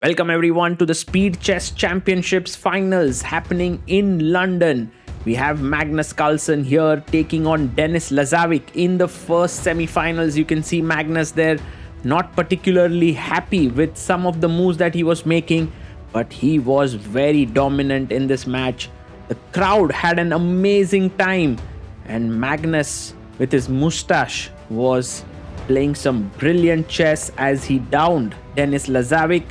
Welcome everyone to the Speed Chess Championships finals happening in London. We have Magnus Carlsen here taking on Denis Lazarevic in the first semifinals. You can see Magnus there not particularly happy with some of the moves that he was making, but he was very dominant in this match. The crowd had an amazing time, and Magnus with his mustache was playing some brilliant chess as he downed Denis Lazarevic.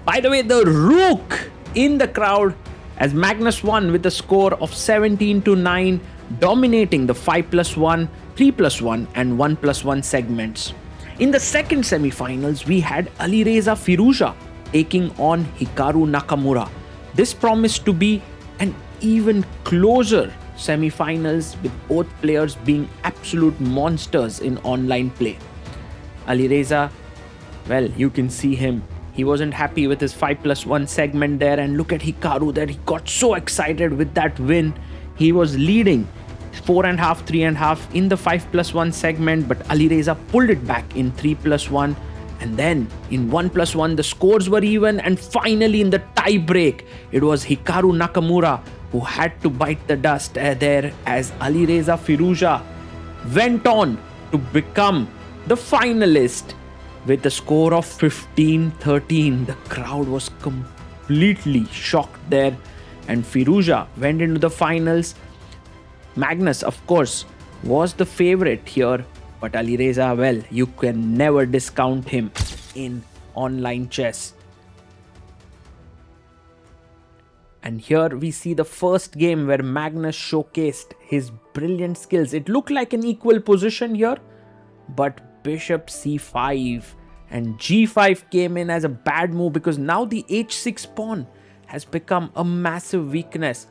By the way, the rook in the crowd as Magnus won with a score of 17-9, dominating the 5+1, 3+1 and 1+1 segments. In the second semifinals, we had Alireza Firouzja taking on Hikaru Nakamura. This promised to be an even closer semifinals with both players being absolute monsters in online play. Alireza, well, you can see him. He wasn't happy with his 5+1 segment there, and look at Hikaru there. He got so excited with that win. He was leading 4.5, 3.5 in the 5+1 segment, but Alireza pulled it back in 3+1, and then in 1+1 the scores were even, and finally in the tie break it was Hikaru Nakamura who had to bite the dust there as Alireza Firouzja went on to become the finalist with a score of 15-13. The crowd was completely shocked there, and Firouzja went into the finals. Magnus, of course, was the favorite here, but Alireza, well, you can never discount him in online chess. And here we see the first game where Magnus showcased his brilliant skills. It looked like an equal position here, but bishop c5 and g5 came in as a bad move because now the h6 pawn has become a massive weakness.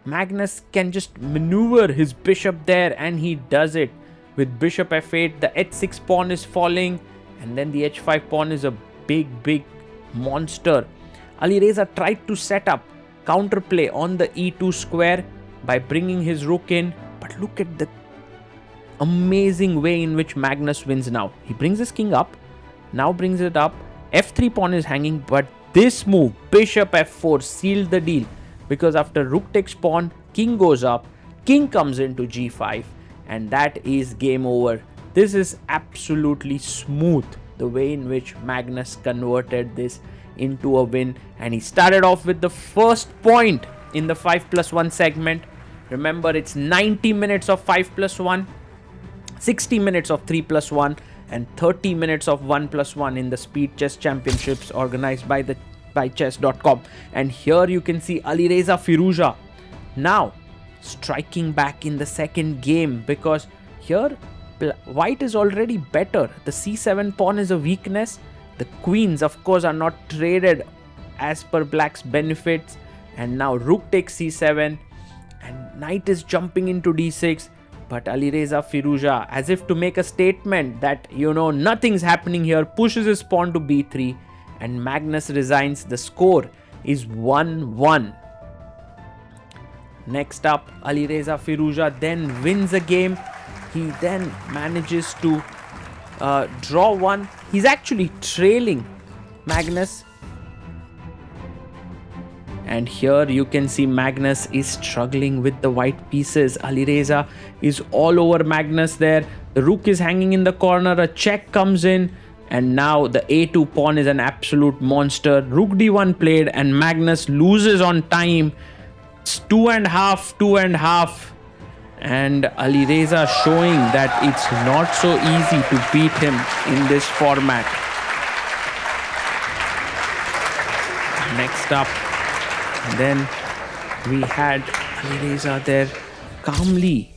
Magnus can just maneuver his bishop there, and he does it with bishop f8. The h6 pawn is falling, and then the h5 pawn is a big monster. Alireza tried to set up counterplay on the e2 square by bringing his rook in, but look at the amazing way in which Magnus wins now. He brings his king up, now brings it up, f3 pawn is hanging, but this move, bishop f4, sealed the deal, because after rook takes pawn, king goes up, king comes into g5, and that is game over. This is absolutely smooth, the way in which Magnus converted this into a win, and he started off with the first point in the 5+1 segment. Remember, it's 90 minutes of 5+1, 60 minutes of 3+1 and 30 minutes of 1+1 in the Speed Chess Championships organized by chess.com. And here you can see Alireza Firouzja now striking back in the second game, because here white is already better. The c7 pawn is a weakness. The queens, of course, are not traded as per black's benefits, and now rook takes c7 and knight is jumping into d6. But Alireza Firouzja, as if to make a statement that, nothing's happening here, pushes his pawn to b3, and Magnus resigns. The score is 1-1. Next up, Alireza Firouzja then wins a game. He then manages to draw one. He's actually trailing Magnus. And here you can see Magnus is struggling with the white pieces. Alireza is all over Magnus there. The rook is hanging in the corner. A check comes in. And now the a2 pawn is an absolute monster. Rook d1 played, and Magnus loses on time. It's 2.5. And Alireza showing that it's not so easy to beat him in this format. Next up, then we had Alireza there calmly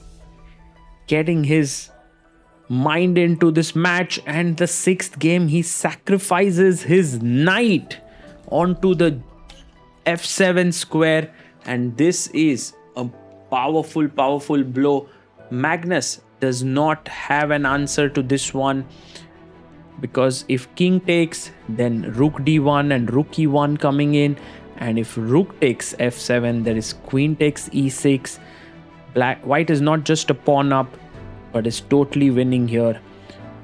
getting his mind into this match, and the sixth game he sacrifices his knight onto the f7 square, and this is a powerful blow. Magnus does not have an answer to this one, because if king takes, then rook d1 and rook e1 coming in, and if rook takes f7, there is queen takes e6. White is not just a pawn up, but is totally winning here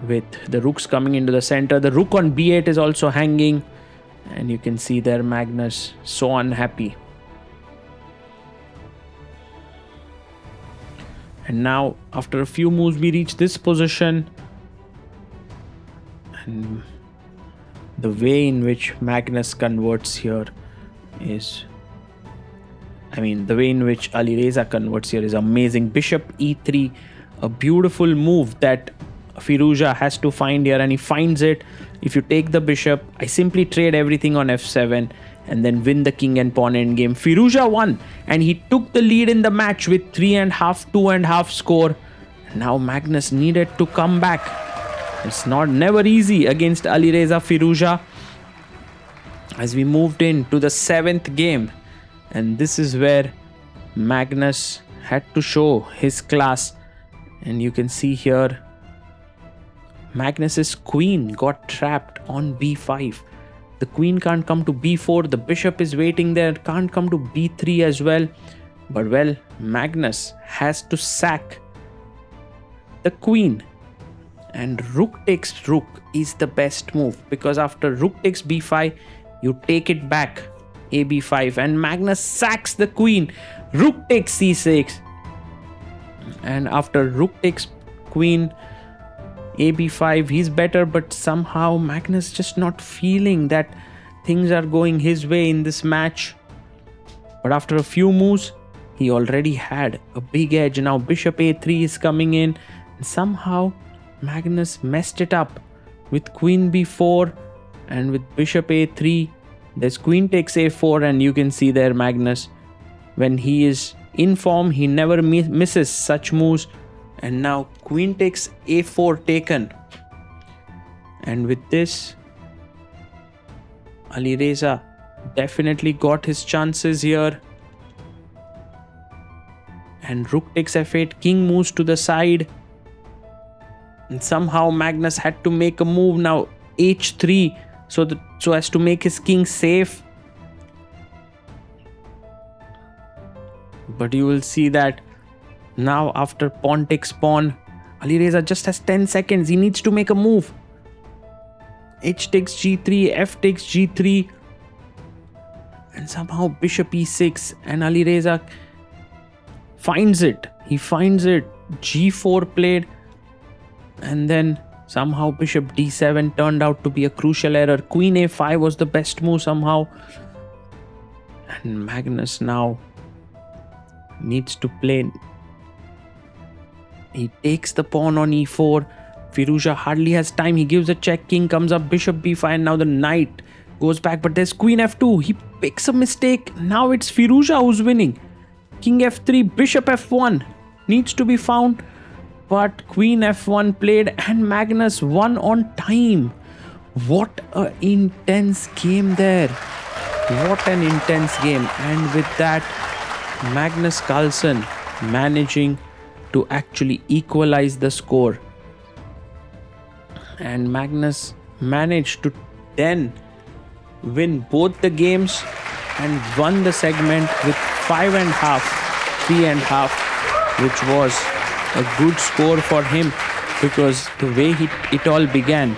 with the rooks coming into the center. The rook on b8 is also hanging. And you can see there Magnus so unhappy. And now after a few moves we reach this position. And the way in which Magnus converts here is, the way in which Alireza converts here is amazing. Bishop e3, a beautiful move that Firouzja has to find here, and he finds it. If you take the bishop, I simply trade everything on f7 and then win the king and pawn endgame. Firouzja won, and he took the lead in the match with 3.5, 2.5 score. Now Magnus needed to come back. It's never easy against Alireza Firouzja. As we moved into the 7th game, and this is where Magnus had to show his class. And you can see here Magnus's queen got trapped on b5. The queen can't come to b4. The bishop is waiting there, can't come to b3 as well. But well, Magnus has to sack the queen. And rook takes rook is the best move, because after rook takes b5, you take it back, ab5, and Magnus sacks the queen. Rook takes c6. And after rook takes queen, ab5, he's better, but somehow Magnus just not feeling that things are going his way in this match. But after a few moves, he already had a big edge. Now bishop a3 is coming in, and somehow Magnus messed it up with queen b4, and with bishop a3 there's queen takes a4, and you can see there Magnus, when he is in form, he never misses such moves. And now queen takes a4 taken, and with this Alireza definitely got his chances here. And rook takes f8, king moves to the side, and somehow Magnus had to make a move now, h3, so as to make his king safe. But you will see that now after pawn takes pawn, Alireza just has 10 seconds. He needs to make a move. H takes g3, f takes g3, and somehow bishop e6, and Alireza finds it. He finds it. g4 played, and then somehow bishop d7 turned out to be a crucial error. Queen a5 was the best move somehow. And Magnus now needs to play. He takes the pawn on e4. Firouzja hardly has time. He gives a check. King comes up. Bishop b5. And now the knight goes back. But there's queen f2. He picks a mistake. Now it's Firouzja who's winning. King f3. Bishop f1 needs to be found. But queen f1 played, and Magnus won on time. What an intense game there. What an intense game. And with that, Magnus Carlsen managing to actually equalize the score. And Magnus managed to then win both the games and won the segment with 5.5, 3.5, which was a good score for him, because the way it all began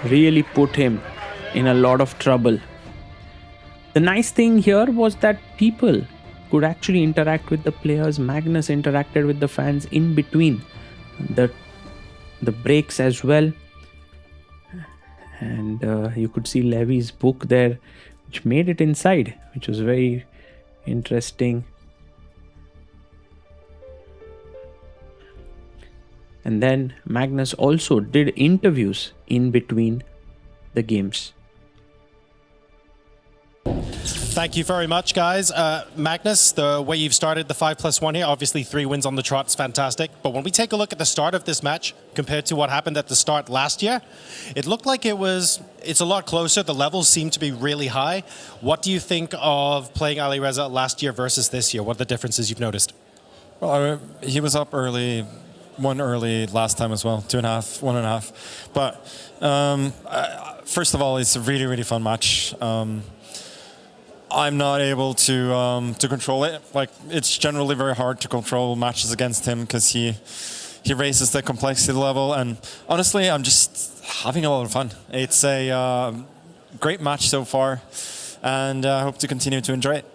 really put him in a lot of trouble. The nice thing here was that people could actually interact with the players. Magnus interacted with the fans in between the breaks as well. And you could see Levy's book there, which made it inside, which was very interesting. And then Magnus also did interviews in between the games. Thank you very much, guys. Magnus, the way you've started the 5+1 here, obviously 3 wins on the trot is fantastic. But when we take a look at the start of this match compared to what happened at the start last year, it looked like it's a lot closer. The levels seem to be really high. What do you think of playing Alireza last year versus this year? What are the differences you've noticed? Well, he was up early, won early last time as well, 2.5, 1.5. But first of all, it's a really, really fun match. I'm not able to control it. Like, it's generally very hard to control matches against him because he raises the complexity level, and honestly, I'm just having a lot of fun. It's great match so far, and I hope to continue to enjoy it.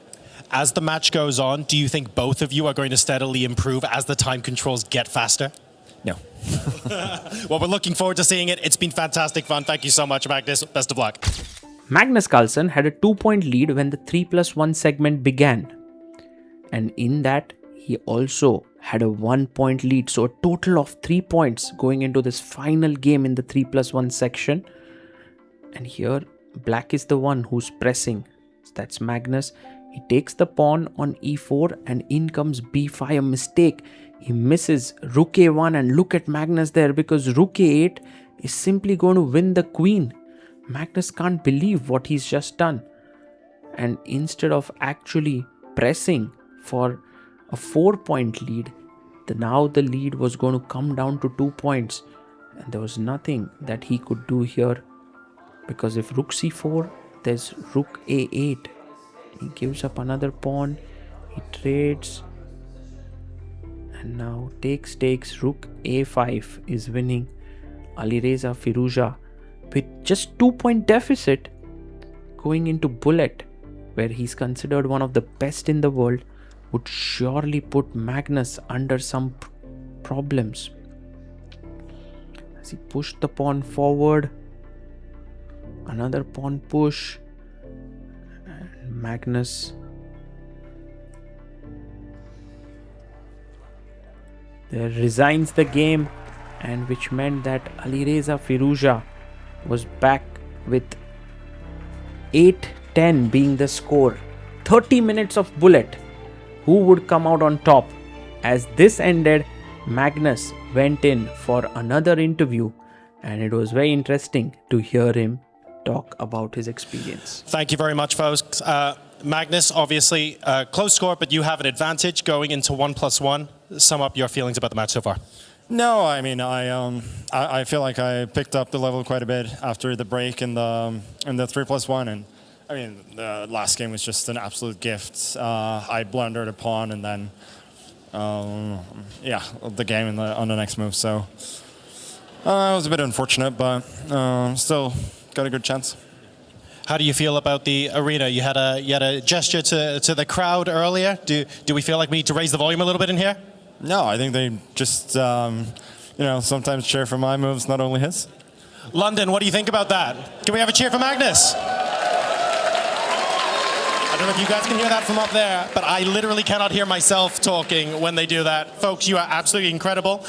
As the match goes on, do you think both of you are going to steadily improve as the time controls get faster? No. Well, we're looking forward to seeing it. It's been fantastic fun. Thank you so much, Magnus. Best of luck. Magnus Carlsen had a 2-point lead when the 3+1 segment began. And in that, he also had a 1-point lead. So a total of 3 points going into this final game in the 3+1 section. And here, black is the one who's pressing. That's Magnus. He takes the pawn on e4 and in comes b5, a mistake. He misses rook a1 and look at Magnus there because rook a8 is simply going to win the queen. Magnus can't believe what he's just done. And instead of actually pressing for a 4-point lead, now the lead was going to come down to 2 points. And there was nothing that he could do here. Because if rook c4, there's rook a8. He gives up another pawn. He trades. And now takes, rook a5 is winning. Alireza Firouzja with just 2-point deficit going into bullet, where he's considered one of the best in the world, would surely put Magnus under some problems. As he pushed the pawn forward, another pawn push, and Magnus there resigns the game, and which meant that Alireza Firouzja was back with 8-10 being the score. 30 minutes of bullet. Who would come out on top? As this ended, Magnus went in for another interview, and it was very interesting to hear him talk about his experience. Thank you very much, folks. Magnus, obviously, close score, but you have an advantage going into 1+1. Sum up your feelings about the match so far. No, I mean, I feel like I picked up the level quite a bit after the break in the 3+1, and I mean, the last game was just an absolute gift. I blundered a pawn, and then the game on the next move. So it was a bit unfortunate, but still got a good chance. How do you feel about the arena? You had a gesture to the crowd earlier. Do we feel like we need to raise the volume a little bit in here? No, I think they just sometimes cheer for my moves, not only his. London, what do you think about that? Can we have a cheer for Magnus? I don't know if you guys can hear that from up there, but I literally cannot hear myself talking when they do that. Folks, you are absolutely incredible.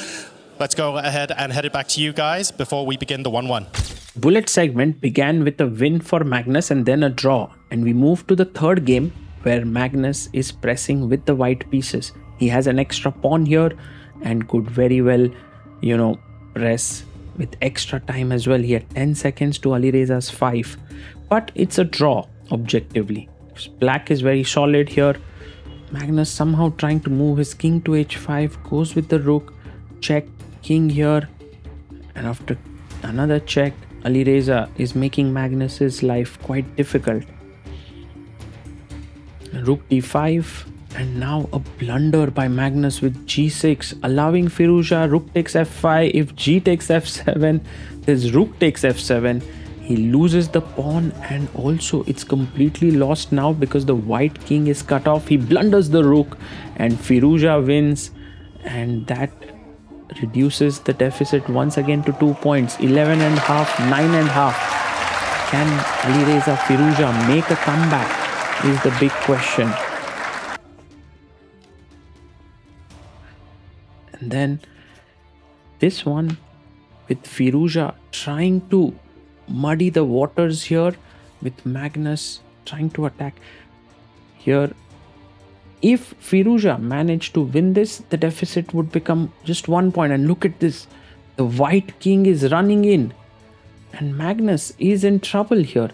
Let's go ahead and head it back to you guys before we begin the 1-1. Bullet segment began with a win for Magnus and then a draw, and we move to the third game where Magnus is pressing with the white pieces. He has an extra pawn here and could very well, press with extra time as well. He had 10 seconds to Alireza's 5, but it's a draw objectively. Black is very solid here. Magnus somehow trying to move his king to h5, goes with the rook, check, king here, and after another check, Alireza is making Magnus's life quite difficult. Rook d5, and now a blunder by Magnus with g6, allowing Firouzja. Rook takes f5. If g takes f7, there's rook takes f7. He loses the pawn, and also it's completely lost now because the white king is cut off. He blunders the rook, and Firouzja wins, and that reduces the deficit once again to 2 points. 11.5, 9.5. Can Alireza Firouzja make a comeback is the big question. And then this one with Firouzja trying to muddy the waters here, with Magnus trying to attack here. If Firouzja managed to win this, the deficit would become just 1 point. And look at this, the white king is running in, and Magnus is in trouble here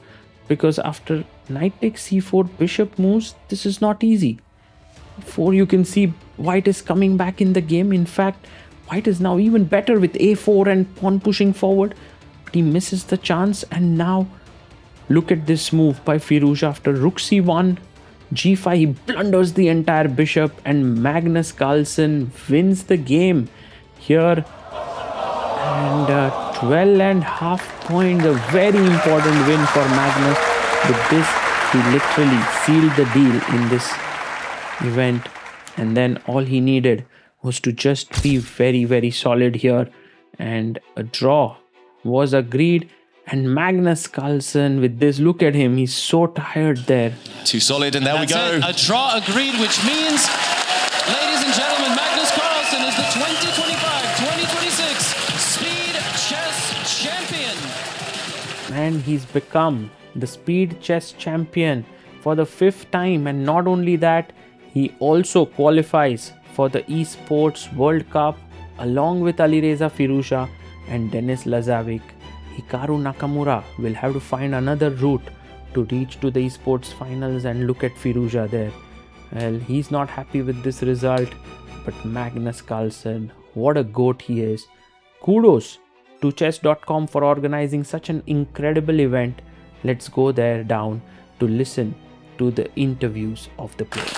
because after knight takes c4, bishop moves, this is not easy. 4, you can see white is coming back in the game. In fact, white is now even better with a4 and pawn pushing forward, but he misses the chance. And now look at this move by Firouzja. After rook c1, g5, he blunders the entire bishop, and Magnus Carlsen wins the game here. And 12.5 points, a very important win for Magnus. With this, he literally sealed the deal in this event, and then all he needed was to just be very, very solid here, and a draw was agreed. And Magnus Carlsen, with this, look at him, he's so tired there. Too solid, and there we go. A draw agreed, which means, ladies and gentlemen, Magnus Carlsen is the 2025-2026 Speed Chess Champion. And he's become the Speed Chess Champion for the 5th time. And not only that, he also qualifies for the Esports World Cup along with Alireza Firouzja and Denis Lazavic. Hikaru Nakamura will have to find another route to reach to the esports finals, and look at Firouzja there. Well, he's not happy with this result, but Magnus Carlsen, what a goat he is. Kudos to chess.com for organizing such an incredible event. Let's go there down to listen to the interviews of the players.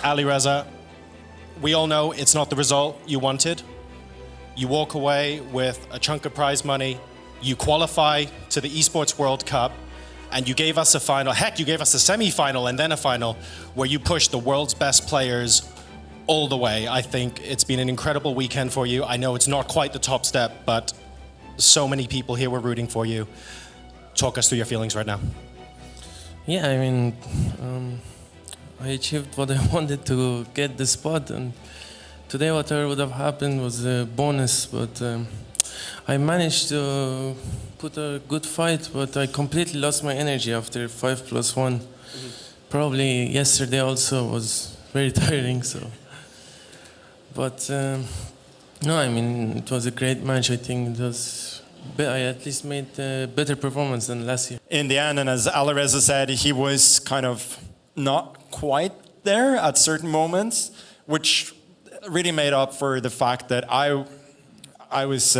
Alireza, we all know it's not the result you wanted. You walk away with a chunk of prize money. You qualify to the Esports World Cup, and you gave us a final. Heck, you gave us a semi-final and then a final where you pushed the world's best players all the way. I think it's been an incredible weekend for you. I know it's not quite the top step, but so many people here were rooting for you. Talk us through your feelings right now. Yeah, I mean, I achieved what I wanted to get the spot, and today whatever would have happened was a bonus, but I managed to put a good fight, but I completely lost my energy after 5+1. Probably yesterday also was very tiring, so. But no, I mean, it was a great match. I think it was, I at least made a better performance than last year. In the end, and as Alireza said, he was kind of not quite there at certain moments, which really made up for the fact that I was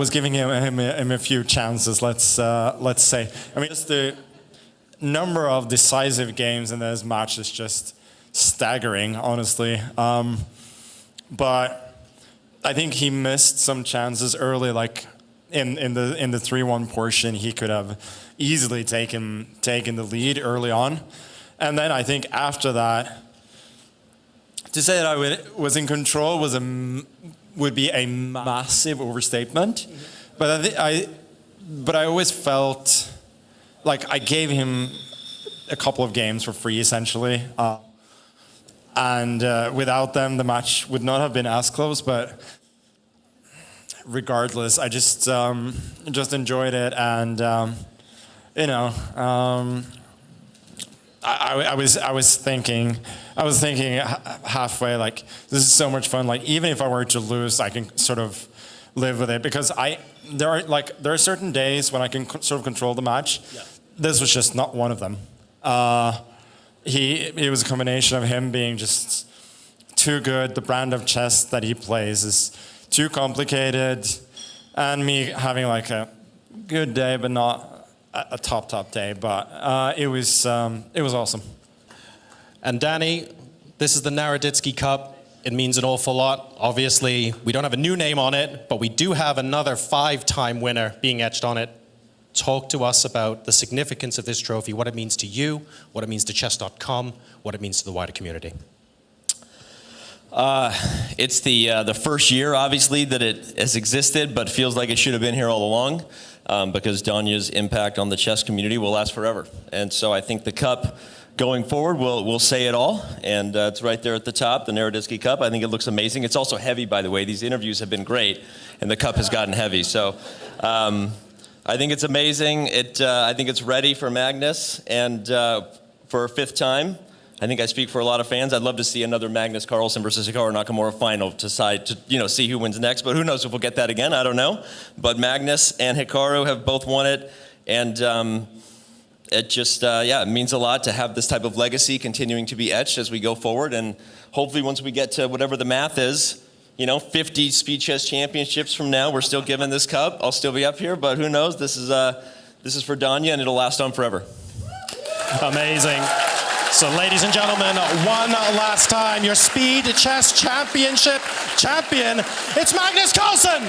giving him a few chances. Let's say. I mean, just the number of decisive games in this match is just staggering, honestly. But I think he missed some chances early, like in the 3-1 portion. He could have easily taken the lead early on, and then I think after that, to say that I was in control would be a massive overstatement. But I always felt like I gave him a couple of games for free, essentially. And without them, the match would not have been as close. But regardless, I just enjoyed it, and I was thinking halfway, like, this is so much fun. Like, even if I were to lose, I can sort of live with it, because there are certain days when I can sort of control the match. Yeah. This was just not one of them. It was a combination of him being just too good. The brand of chess that he plays is too complicated, and me having like a good day, but not a top day. But it was awesome. And Danny, this is the Naroditsky Cup. It means an awful lot. Obviously, we don't have a new name on it, but we do have another 5-time winner being etched on it. Talk to us about the significance of this trophy, what it means to you, what it means to chess.com, what it means to the wider community. It's the first year, obviously, that it has existed, but feels like it should have been here all along, because Danya's impact on the chess community will last forever. And so I think the cup going forward will say it all, and it's right there at the top, the Naroditsky Cup. I think it looks amazing. It's also heavy, by the way. These interviews have been great, and the cup has gotten heavy. So I think it's amazing. I think it's ready for Magnus, and for a 5th time. I think I speak for a lot of fans. I'd love to see another Magnus Carlsen versus Hikaru Nakamura final to see who wins next. But who knows if we'll get that again? I don't know. But Magnus and Hikaru have both won it, and it just it means a lot to have this type of legacy continuing to be etched as we go forward. And hopefully, once we get to whatever the math is, 50 Speed Chess Championships from now, we're still given this cup. I'll still be up here, but who knows? This is for Danya, and it'll last on forever. Amazing. So, ladies and gentlemen, one last time, your Speed Chess Championship champion, it's Magnus Carlsen!